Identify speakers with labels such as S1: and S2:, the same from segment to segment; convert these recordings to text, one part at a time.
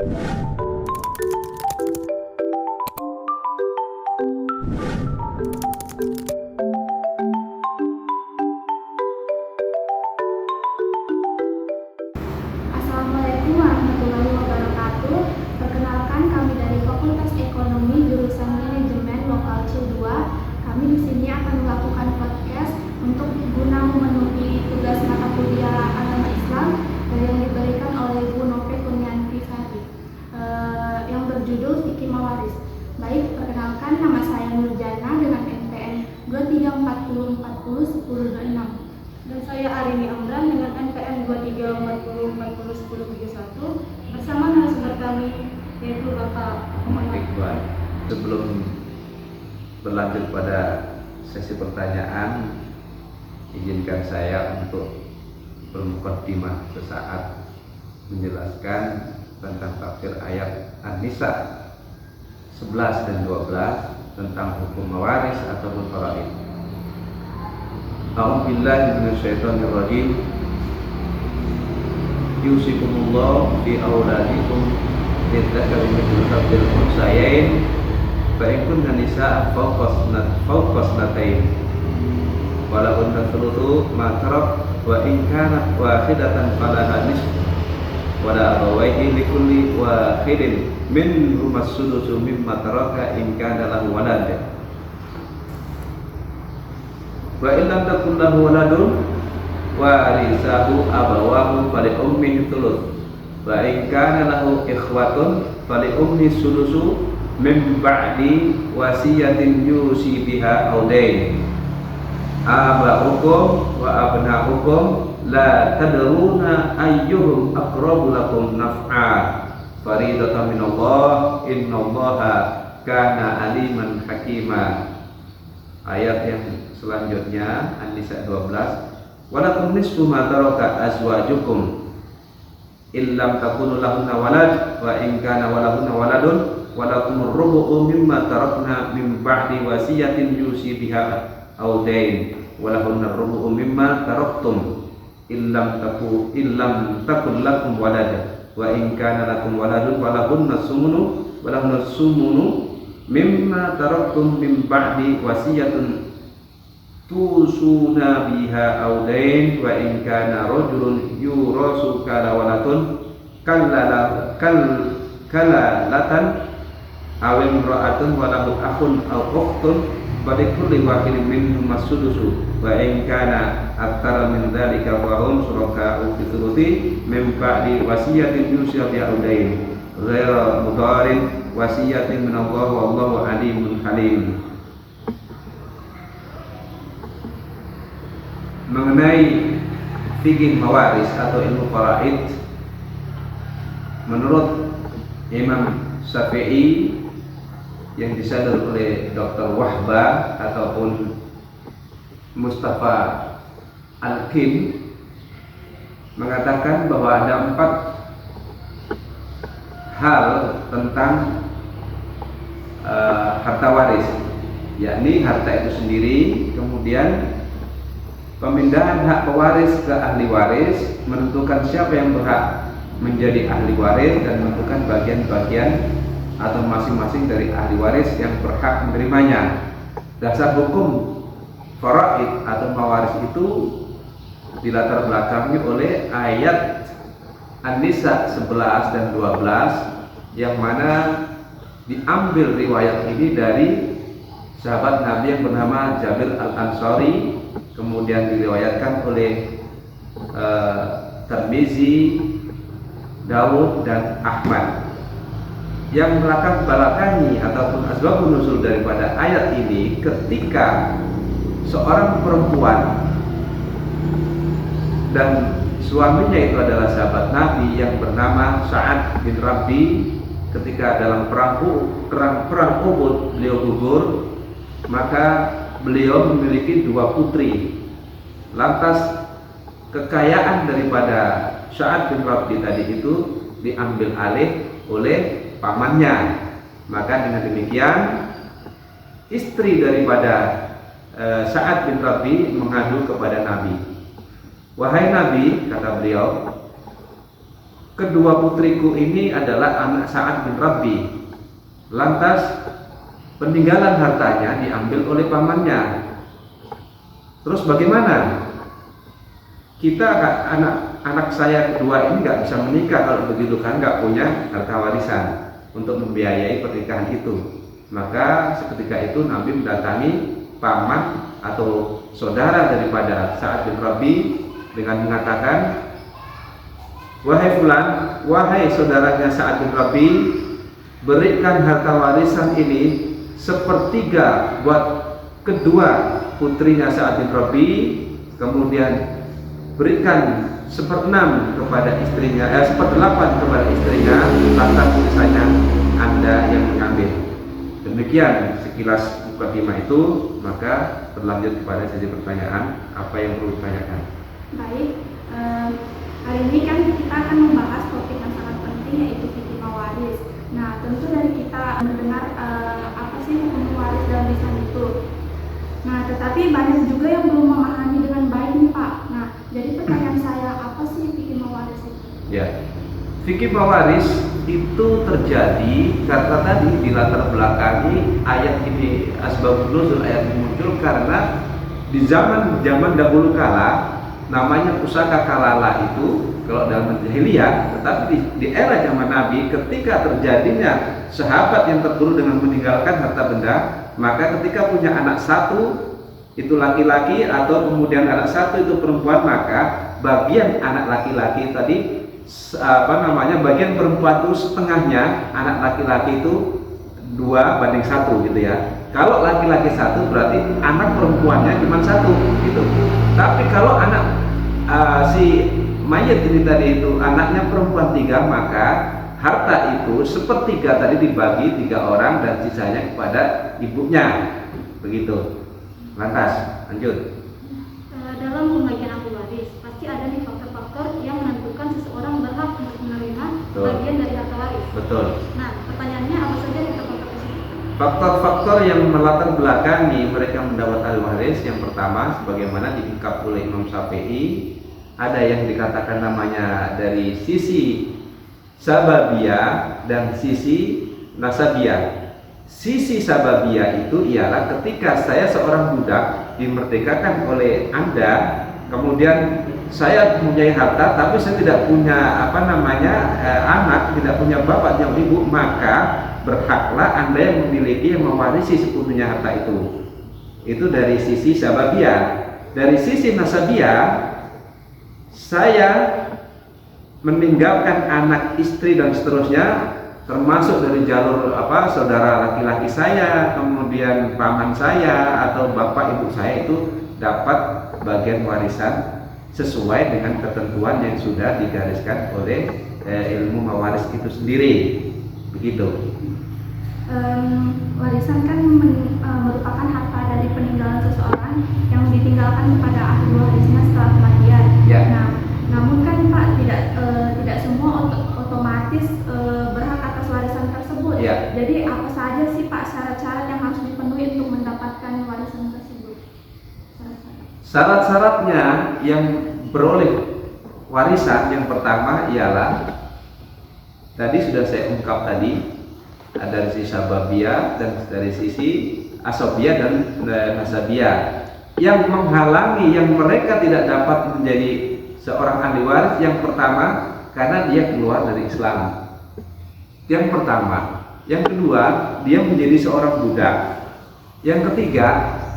S1: Assalamualaikum warahmatullahi wabarakatuh. Perkenalkan, kami dari Fakultas Ekonomi jurusan Manajemen Lokal C2. Kami di sini akan melakukan podcast untuk guna memenuhi tugas mata kuliah agama Islam yang diberikan oleh Bu Nove Kurnianti Sari, yang berjudul Fikih Mawaris. Baik, perkenalkan, nama saya Nurjana dengan NPM 2340401026.
S2: Dan saya Arini Amran dengan NPM 2340401031 bersama narasumber kami yaitu Bapak Muhammad
S3: Iqbal. Sebelum berlanjut pada sesi pertanyaan, izinkan saya untuk bermukaddimah sesaat menjelaskan tentang tafsir ayat An-Nisa 11 dan 12 tentang hukum mawaris ataupun faraid. A'udzubillahi minasyaitonirrajim. Yusikumullah fi auladikum lidzakari mithlu hadzal unsayain fa in kunna nisaa fawqa snatain wa lahunna thuluthu ma tarak wa in kanat wahidatan falaha nisfu wa la abawayhi likulli wahidin minhum as-sudusu mimma taraka in kana lahu walad. Wa illam takun lahu waladun warisahu abawahu fali ummihi thuluth wa in kana lahu ikhwatun fali ummi sulusu min ba'di wasiyatin yusi biha aw dain. Aba'ukum wa abna'ukum la tadruna ayyuhum aqrabu lakum naf'a faridatan minallah innallaha kana aliman hakima. Ayat yang selanjutnya An-Nisa 12, walakum nisfu ma taraka azwajukum illam takunu lahunna walad wa in kana walahunna waladun walakum ar-rubu'u mimma tarakna min ba'di wasiyatin yusi biha aw dain walahunna ar-rubu'u mimma taraktum illam takun lakum walad wa in kana lakum waladun walahunna sumunu mimma taraktum min ba'di wasiyatin tusuna biha aw dain wa in kana rajulun yurasu kalawalatun kalalatan aw imra'atun wa lahu akhun aw ukhtun falikulli wahidin minhum as-sudusu wa in kana aktsara min dzalika fa hum syuraka'u fi thuluthi min ba'di wasiyatin yusiya biha aw dain ghaira mudarin wasiyatin min Allah wallahu alimun halim. Mengenai fikih mawaris atau ilmu faraid, menurut Imam Syafi'i yang disadar oleh Dr. Wahbah ataupun Mustafa Al-Kim mengatakan bahwa ada 4 hal tentang harta waris, yakni harta itu sendiri, kemudian pemindahan hak pewaris ke ahli waris, menentukan siapa yang berhak menjadi ahli waris dan menentukan bagian-bagian atau masing-masing dari ahli waris yang berhak menerimanya. Dasar hukum faraid atau mawaris itu dilatar belakangi oleh ayat An-Nisa 11 dan 12 yang mana diambil riwayat ini dari sahabat Nabi yang bernama Jabir Al-Ansari, kemudian diriwayatkan oleh Tirmizi, Dawud dan Ahmad. Yang belakangi ataupun asbabun nuzul daripada ayat ini ketika seorang perempuan dan suaminya itu adalah sahabat Nabi yang bernama Sa'ad bin Rabi, ketika dalam perang Uhud beliau gugur, maka beliau memiliki 2 putri. Lantas kekayaan daripada Sa'ad bin Rabi tadi itu diambil alih oleh pamannya. Maka dengan demikian istri daripada Sa'ad bin Rabi mengadu kepada Nabi, "Wahai Nabi," kata beliau, kedua putriku ini adalah anak Sa'ad bin Rabi. Lantas peninggalan hartanya diambil oleh pamannya. Terus bagaimana? Kita anak saya kedua ini nggak bisa menikah kalau begitu kan, nggak punya harta warisan untuk membiayai pernikahan itu. Maka seketika itu Nabi mendatangi paman atau saudara daripada Sa'ad bin Rabi dengan mengatakan, wahai fulan, wahai saudaranya Sa'ad bin Rabi, berikan harta warisan ini sepertiga buat kedua putrinya Sa'ad bin Rabi, kemudian berikan 1/6 kepada istrinya, 1/8 kepada istrinya, lantas sisanya Anda yang mengambil. Demikian sekilas mukadimah itu, maka berlanjut kepada sesi pertanyaan, apa yang perlu ditanyakan?
S1: Baik, hari ini kan kita akan membahas topik yang sangat penting, yaitu fikih mawaris. Nah, tentu dari kita mendengar apa sih hukum waris dalam Islam itu. Nah, tetapi banyak juga yang belum memahami dengan baik nih Pak. Nah, jadi pertanyaan saya, apa sih fikih mawaris itu?
S3: Ya, fikih mawaris itu terjadi karena tadi dilatar belakangi ayat ini, asbabun nuzul ayat ini muncul karena di zaman dahulu kala namanya pusaka kalala itu kalau dalam jahiliyah, tetapi di era zaman Nabi ketika terjadinya sahabat yang terbunuh dengan meninggalkan harta benda, maka ketika punya anak satu itu laki-laki atau kemudian anak satu itu perempuan, maka bagian anak laki-laki tadi bagian perempuan itu setengahnya, anak laki-laki itu 2:1 gitu ya. Kalau laki-laki 1 berarti anak perempuannya cuma 1 gitu. Tapi kalau anak si mayat ini tadi itu anaknya perempuan 3, maka harta itu sepertiga tadi dibagi 3 orang dan sisanya kepada ibunya, begitu. Lantas lanjut.
S2: Dalam pembagian ahli waris pasti ada nih faktor-faktor yang menentukan seseorang berhak untuk menerima bagian dari harta waris.
S3: Betul.
S2: Nah, pertanyaannya apa saja faktor-faktor tersebut?
S3: Faktor-faktor yang melatar belakangi mereka mendapat ahli waris, yang pertama sebagaimana diungkap oleh Imam Syafi'i, ada yang dikatakan namanya dari sisi sababiyah dan sisi nasabiyah. Sisi sababiyah itu ialah ketika saya seorang budak dimerdekakan oleh Anda, kemudian saya mempunyai harta tapi saya tidak punya anak, tidak punya bapak, tidak punya ibu, maka berhaklah Anda yang memiliki, yang mewarisi sepenuhnya harta itu. Itu dari sisi sababiyah. Dari sisi nasabiyah, saya meninggalkan anak, istri dan seterusnya, termasuk dari jalur saudara laki-laki saya, kemudian paman saya atau bapak ibu saya itu dapat bagian warisan sesuai dengan ketentuan yang sudah digariskan oleh ilmu mawaris itu sendiri, begitu.
S1: Warisan kan merupakan harta dari peninggalan seseorang yang ditinggalkan kepada ahli warisnya setelah kematian.
S3: Ya.
S1: Nah, namun kan Pak, tidak semua otomatis berhak atas warisan tersebut.
S3: Ya.
S1: Jadi apa saja sih Pak syarat-syarat yang harus dipenuhi untuk mendapatkan warisan tersebut?
S3: Syarat-syaratnya yang beroleh warisan yang pertama ialah tadi sudah saya ungkap tadi, dari sisi sababiyah dan dari sisi asabiyah dan nasabiyah. Yang menghalangi yang mereka tidak dapat menjadi seorang ahli waris, yang pertama karena dia keluar dari Islam. Yang pertama. Yang kedua, dia menjadi seorang budak. Yang ketiga,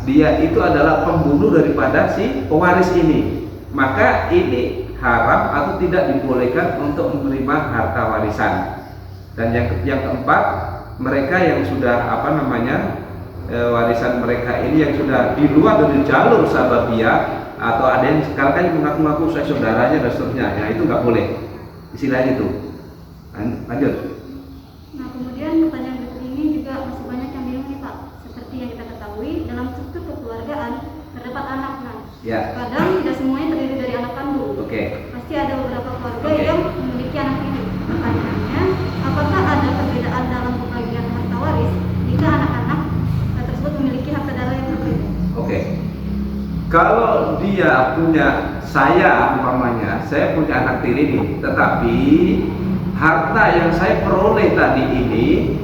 S3: dia itu adalah pembunuh daripada si pewaris ini. Maka ini haram atau tidak dibolehkan untuk menerima harta warisan. Dan yang keempat, mereka yang sudah warisan mereka ini yang sudah di luar dari jalur sababiyah, atau ada yang sekarang kan mengaku-ngaku saya saudaranya dan seterusnya, ya itu nggak boleh, istilahnya itu. Lanjut.
S2: Nah, kemudian pertanyaan berikut ini juga masih banyak yang bingung nih Pak. Seperti yang kita ketahui, dalam struktur kekeluargaan terdapat anak kan.
S3: Ya.
S2: Kadang tidak semuanya terdiri dari anak kandung.
S3: Oke.
S2: Pasti ada beberapa keluarga yang memiliki anak ini. Pertanyaannya, apakah ada perbedaan dalam pembagian harta waris jika anak-anak tersebut memiliki harta darah yang berbeda?
S3: Oke. Kalau dia punya, saya umpamanya, saya punya anak tiri nih, tetapi harta yang saya peroleh tadi ini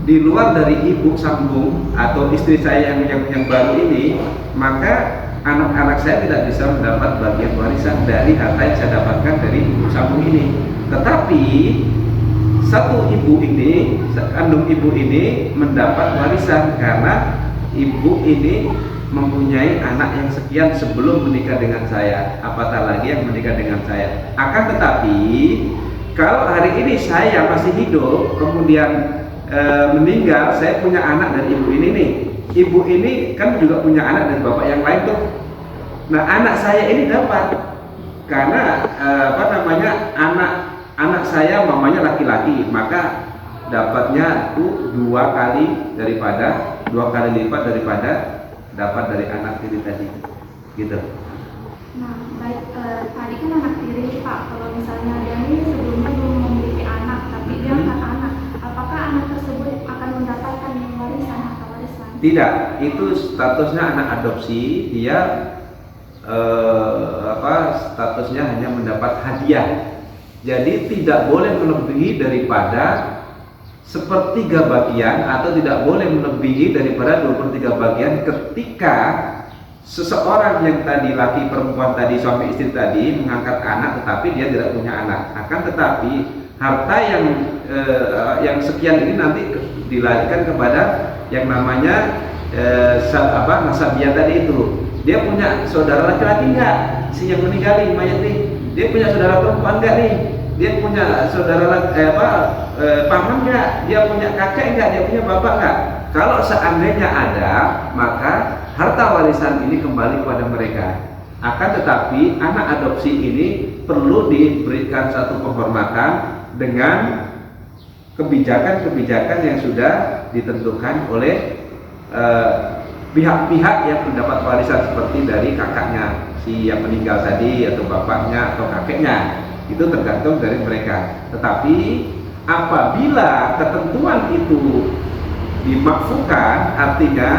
S3: di luar dari ibu sambung atau istri saya yang baru ini, maka anak-anak saya tidak bisa mendapat bagian warisan dari harta yang saya dapatkan dari ibu sambung ini. Tetapi satu ibu ini, kandung ibu ini mendapat warisan karena ibu ini mempunyai anak yang sekian sebelum menikah dengan saya, apatah lagi yang menikah dengan saya. Akan tetapi kalau hari ini saya masih hidup kemudian meninggal, saya punya anak dari ibu ini nih. Ibu ini kan juga punya anak dari bapak yang lain tuh. Nah, anak saya ini dapat karena anak saya mamanya laki-laki, maka dapatnya itu dua kali lipat daripada dapat dari anak tiri tadi, gitu.
S1: Nah, baik, tadi kan anak tiri Pak, kalau misalnya dia ini sebelumnya belum memiliki anak, tapi dia angkat anak, apakah anak tersebut akan mendapatkan warisan atau warisan?
S3: Tidak, itu statusnya anak adopsi, dia statusnya hanya mendapat hadiah. Jadi tidak boleh melebihi daripada sepertiga bagian atau tidak boleh melebihi daripada 2/3 bagian ketika seseorang yang tadi laki perempuan tadi suami istri tadi mengangkat anak tetapi dia tidak punya anak. Akan tetapi harta yang sekian ini nanti dilarikan kepada yang namanya nasabiah tadi itu. Dia punya saudara laki-laki enggak? Si yang meninggal mayat nih. Dia punya saudara perempuan enggak nih? Dia punya saudara paman enggak? Dia punya kakek enggak? Dia punya bapak enggak? Kalau seandainya ada, maka harta warisan ini kembali kepada mereka. Akan tetapi anak adopsi ini perlu diberikan satu penghormatan dengan kebijakan-kebijakan yang sudah ditentukan oleh pihak-pihak yang mendapat warisan seperti dari kakaknya si yang meninggal tadi atau bapaknya atau kakeknya. Itu tergantung dari mereka. Tetapi apabila ketentuan itu dimakfukan, artinya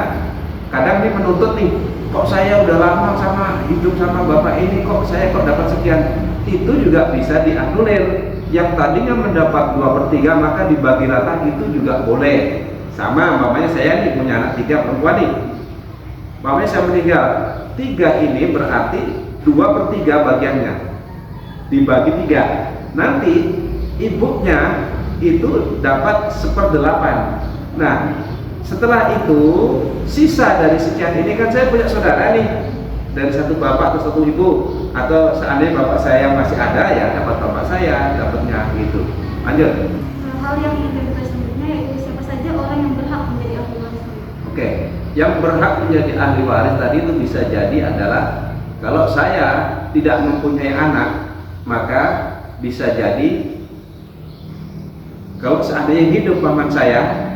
S3: kadang dia menuntut nih, kok saya udah lama hidup sama bapak ini, kok dapat sekian, itu juga bisa dianulir. Yang tadinya mendapat 2/3 maka dibagi rata, itu juga boleh. Sama umpamanya saya nih punya anak 3 perempuan nih, umpamanya saya meninggal, 3 ini berarti 2/3 bagiannya dibagi 3. Nanti ibunya itu dapat 1/8. Nah, setelah itu sisa dari sekian ini kan saya punya saudara nih dari satu bapak atau satu ibu, atau seandainya bapak saya masih ada ya dapat bapak saya dapatnya gitu. Lanjut.
S2: Hal yang ingin kita selanjutnya yaitu siapa saja orang yang berhak menjadi ahli waris.
S3: Oke, yang berhak menjadi ahli waris tadi itu bisa jadi adalah kalau saya tidak mempunyai anak, maka bisa jadi kalau seandainya hidup paman saya,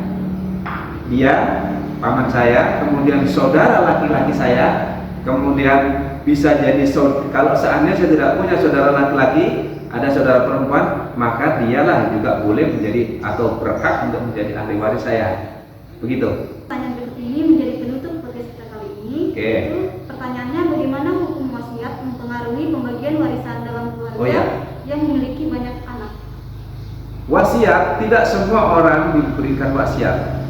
S3: kemudian saudara laki-laki saya, kemudian bisa jadi kalau seandainya saya tidak punya saudara laki-laki, ada saudara perempuan, maka dialah juga boleh menjadi atau berhak untuk menjadi ahli waris saya. Begitu.
S2: Pertanyaan berikut ini menjadi penutup podcast kita kali ini.
S3: Oke.
S2: Pertanyaannya, bagaimana hukum wasiat mempengaruhi pembagian warisan dalam keluarga yang memiliki banyak anak?
S3: Wasiat, tidak semua orang diberikan wasiat.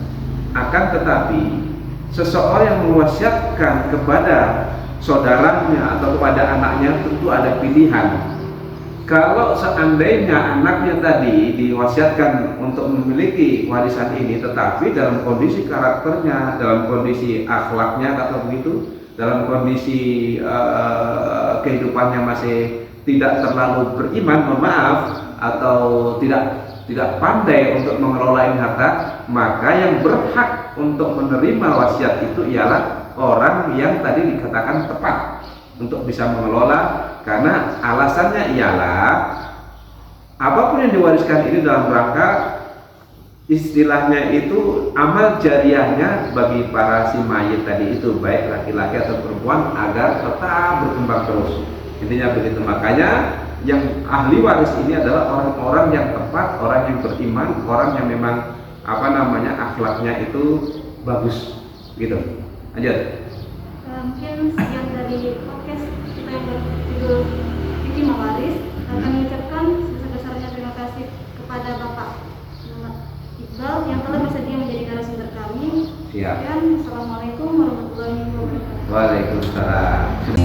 S3: Akan tetapi seseorang yang mewasiatkan kepada saudaranya atau kepada anaknya tentu ada pilihan. Kalau seandainya anaknya tadi diwasiatkan untuk memiliki warisan ini, tetapi dalam kondisi karakternya, dalam kondisi akhlaknya atau begitu, dalam kondisi kehidupannya masih tidak terlalu beriman, mohon maaf, atau tidak pandai untuk mengelola ini harta, maka yang berhak untuk menerima wasiat itu ialah orang yang tadi dikatakan tepat untuk bisa mengelola. Karena alasannya ialah apapun yang diwariskan ini dalam rangka istilahnya itu amal jariahnya bagi para si mayit tadi itu, baik laki-laki atau perempuan, agar tetap berkembang terus. Intinya begitu. Makanya yang ahli waris ini adalah orang-orang yang tepat, orang yang beriman, orang yang memang akhlaknya itu bagus gitu. Lanjut.
S2: Mungkin sekian dari podcast kita yang berjudul Fikih Mawaris. Kami mengucapkan sebesar-besarnya terima kasih kepada Bapak Muhammad Iqbal yang telah bersedia menjadi narasumber kami.
S3: Siap.
S2: Dan Assalamualaikum warahmatullahi wabarakatuh.
S3: Waalaikumsalam.